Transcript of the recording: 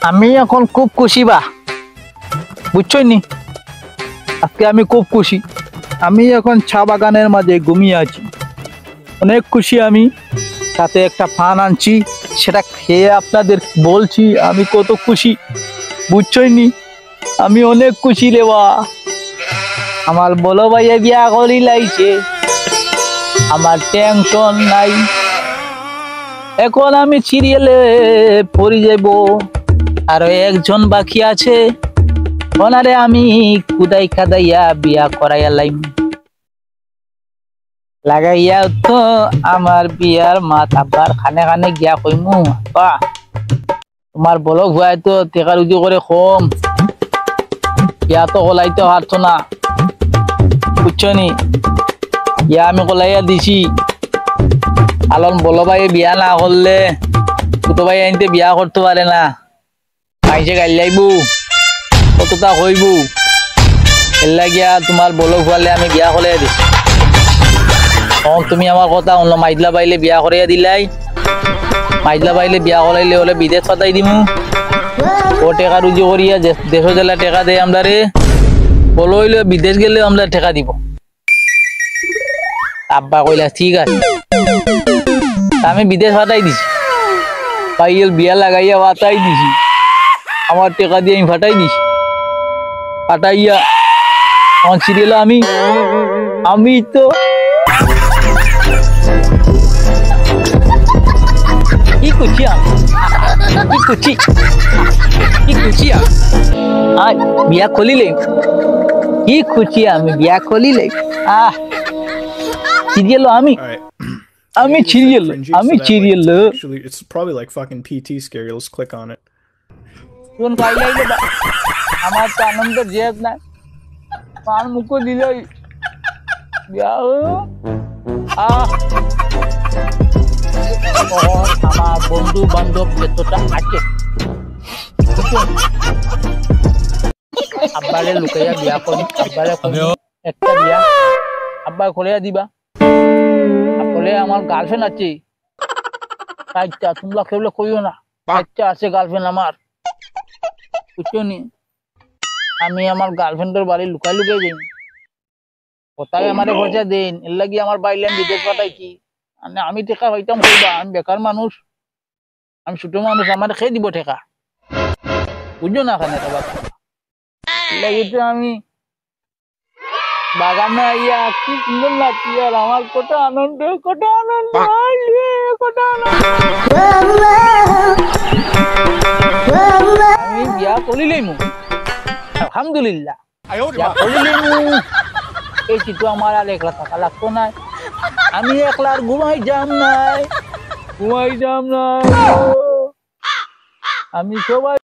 আমি এখন খুব খুশি বা বুঝছই নি আজকে আমি খুব খুশি। আমি এখন চা বাগানের মাঝে ঘুমিয়ে আছি, অনেক খুশি। আমি সাথে একটা পান আনছি, সেটা খেয়ে আপনাদের বলছি আমি কত খুশি, বুঝছই নি। আমি অনেক খুশি রে বা। আমার বলো ভাইয়া বিয়া করি লাইছে, আমার টেনশন নাই। এখন আমি সিরিয়ালে পড়ে যাব, আরো একজন বাকি আছে, ওনারে আমি কুদাই কাদাইয়া বিয়া করাইয়া লাইম লাগাইয়া তো আমার বিয়ার মাত আব্বার খানে খানে গিয়া কইমু বা তোমার বলো ভুয়াই তো টেকা রুজি করে কম, ইয়া তো কলাইতে পারতো না, বুঝছো নি। ইয়া আমি কলাইয়া দিছি, আলন বলো ভাই বিয়া না করলে ছোট ভাই আনতে বিয়া করতে পারে না, মাইসে গাইল যাইবু কতটা হইব, এর লাগিয়া তোমার বলো ভুয়ালে আমি বিয়া করাইয়া দিছি। তুমি আমার কথা অন্য মাইদলা বাইলে বিয়া করাইয়া দিলাই, মাইদলা বাইলে বিয়া করাইলে হলে বিদেশ পাঠাই দিমু, ও টেকা রুজি করিয়া দেশ জেলা টেকা দেয় আমরা রে, বলো হইলে বিদেশ গেলে আমরা টেকা দিব। আব্বা কইলা ঠিক আছে, আমি বিদেশ পাঠাই দিছি, পাইয়ের বিয়া লাগাইয়া পাঠাই দিছি, আমার টেকা দিয়ে আমি ফাটাই দিছি, ফাটাইয়া আমার সিরিয়াল আমি তো কি করছি বিয়া খলিলে কি খুশি, আমি বিয়া খলিলে সিরিয়াল আমি serial Actually, it's probably like fucking PT scary. Let's click on it. কোন পাইলাইলে আমার তো আনন্দের জেদ নাই, পান মুখ দিলই বিয়া আমার বন্ধু বান্ধব যতটা আছে আব্বারে লুকাইয়া বিয়া করি, আব্বারে একটা বিয়া আব্বা করিয়া দিবা, বলে আমার গার্লফ্রেন্ড আছে চারটা, তোমরা কেউ কইও না, চারটা আছে গার্লফ্রেন্ড আমার, বুঝছো নি। আমি আমার গার্লফ্রেন্ডের বাড়ি লুকাই লুকাই যাই, কোথায় আমার খরচা দেন, এর লাগি আমার বাইলেন বিদেশ পাঠাইছি। আমি টেকা পাইতাম কইবা, আমি বেকার মানুষ, আমি ছোট মানুষ, আমার খেয়ে দিব টেকা, বুঝছো না। খানে লাগিতে আমি বাগানে আইয়া কি সুন্দর লাগছি, আর আমার কত আনন্দ আমি বিয়া করিলেই মু আলহামদুলিল্লাহ, বিয়া করিলেই মু। এই চিত্র আমার আর একলা থাকা লাগতো না, আমি একলা আর ঘুমাই যাম নাই, আমি সবাই